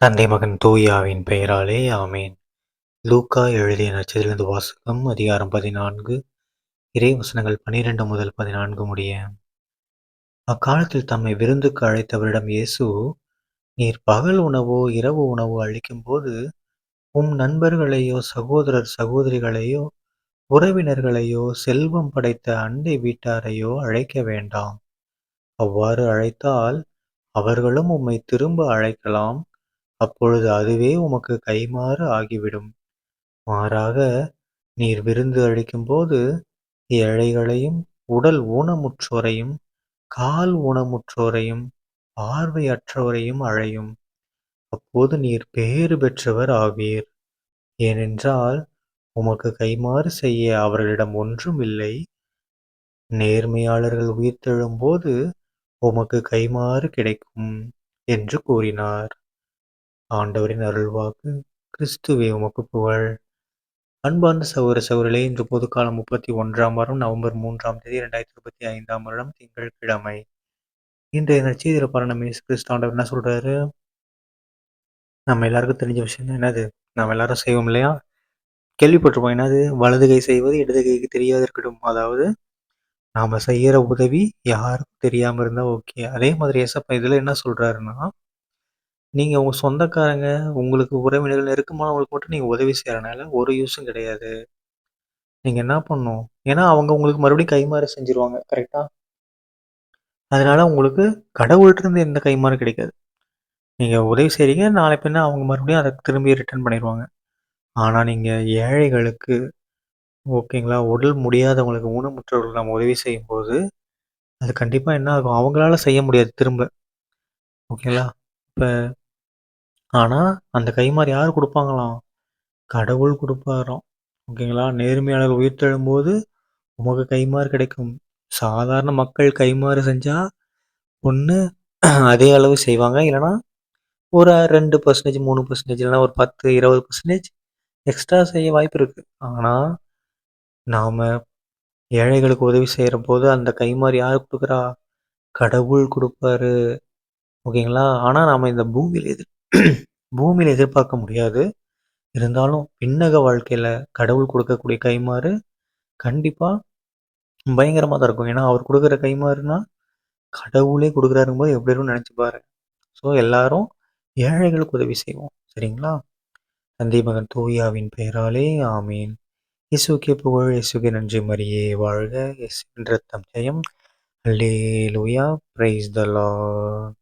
தந்தை மகன் தூய ஆவியின் பெயராலே ஆமேன். லூக்கா எழுதிய நற்செய்தியிலிருந்து வாசகம். அதிகாரம் 14, இறை வசனங்கள் 12 முதல் 14 முடிய. அக்காலத்தில் தம்மை விருந்துக்கு அழைத்தவரிடம் இயேசு, நீர் பகல் உணவோ இரவு உணவோ அளிக்கும்போது உம் நண்பர்களையோ சகோதரர் சகோதரிகளையோ உறவினர்களையோ செல்வம் படைத்த அண்டை வீட்டாரையோ அழைக்க வேண்டாம். அவ்வாறு அழைத்தால் அவர்களும் உம்மை திரும்ப அழைக்கலாம். அப்பொழுது அதுவே உமக்கு கைமாறு ஆகிவிடும். மாறாக, நீர் விருந்து அளிக்கும்போது ஏழைகளையும் உடல் ஊனமுற்றோரையும் கால் ஊனமுற்றோரையும் பார்வையற்றோரையும் அழையும். அப்போது நீர் பேறு பெற்றவர் ஆவீர். ஏனென்றால் உமக்கு கைமாறு செய்ய அவர்களிடம் ஒன்றும் இல்லை. நேர்மையாளர்கள் உயிர்த்தெழும்போது உமக்கு கைமாறு கிடைக்கும் என்று கூறினார். ஆண்டவரின் அருள்வாக்கு. கிறிஸ்துவே உமக்கு புகழ். அன்பார்ந்த சகோதர சகோதரிகளே, இன்று பொதுக்காலம் 31ஆம் வாரம் நவம்பர் 3ஆம் தேதி 2025ஆம் வருடம் திங்கட்கிழமை. இன்றைய நற்செய்தியில பாருங்க, நம்ம இயேசு கிறிஸ்து ஆண்டவர் என்ன சொல்றாரு? நம்ம எல்லாருக்கும் தெரிஞ்ச விஷயம் தான். என்னது? நம்ம எல்லாரும் செய்வோம் இல்லையா? கேள்விப்பட்டிருப்போம். என்னது? வலது கை செய்வது இடது கைக்கு தெரியாது இருக்கட்டும். அதாவது நாம செய்யற உதவி யாருக்கும் தெரியாம இருந்தா ஓகே. அதே மாதிரி ஏசப்பா இதுல என்ன சொல்றாருன்னா, நீங்க உங்க சொந்தக்காரங்க, உங்களுக்கு உறவினர்கள், நெருக்கமானவங்களுக்கு மட்டும் நீங்க உதவி செய்யறனால ஒரு யூஸும் கிடையாது. நீங்க என்ன பண்ணணும்? ஏன்னா அவங்க உங்களுக்கு மறுபடியும் கைமாறு செஞ்சுருவாங்க. கரெக்ட்டா? அதனால உங்களுக்கு கடவுள்ட்டருந்து எந்த கைமாறும் கிடைக்காது. நீங்க உதவி செய்றீங்க, நாளை பின்ன அவங்க மறுபடியும் அத திரும்பி ரிட்டர்ன் பண்ணிருவாங்க. ஆனா நீங்க ஏழைகளுக்கு, ஓகேங்களா, உடல் முடியாதவங்களுக்கு, ஊனமுற்றவர்களுக்கு நம்ம உதவி செய்யும்போது, அது கண்டிப்பா என்ன ஆகும்? அவங்களால செய்ய முடியாது திரும்ப. ஓகேங்களா? இப்ப ஆனா அந்த கைமாறு யார் குடுப்பாங்களாம்? கடவுள் குடுப்பாராம். ஓகேங்களா? நேர்மையாளர் உயிர்த்தெழும்போது உமக்கு கைமாறு கிடைக்கும். சாதாரண மக்கள் கைமாறு செஞ்சா, ஒண்ணு அதே அளவு செய்வாங்க. இல்லன்னா, ஒரு 2% 3% இல்லன்னா ஒரு 10, 20% எக்ஸ்ட்ரா செய்ய வாய்ப்பு இருக்கு. ஆனா, நாம ஏழைகளுக்கு உதவி செய்றபோது அந்த கைமாறு யார் குடுக்குறா? கடவுள் குடுப்பாரு. ஓகேங்களா? ஆனா, நாம இந்த பூமியில பூமியில எதிர்பார்க்க முடியாது. இருந்தாலும் விண்ணக வாழ்க்கையில கடவுள் குடுக்கக்கூடிய கைமாறு கண்டிப்பா பயங்கரமா தான் இருக்கும். ஏன்னா, அவர் குடுக்குற கைமாறுனா கடவுளே குடுக்குறாருங்கும்போது எப்படி இருக்கும்னு நெனச்சு பாருங்க. ஸோ எல்லாரும் ஏழைகளுக்கு உதவி செய்வோம். சரிங்களா? தந்தை மகன் தூய ஆவியின் பெயராலே ஆமீன். இயேசுவுக்கே புகழ், இயேசுவுக்கே நன்றி, மரியே வாழ்க, இயேசுவின் ரத்தம் ஜெயம். அல்லேலூயா, பிரைஸ் த லார்ட்.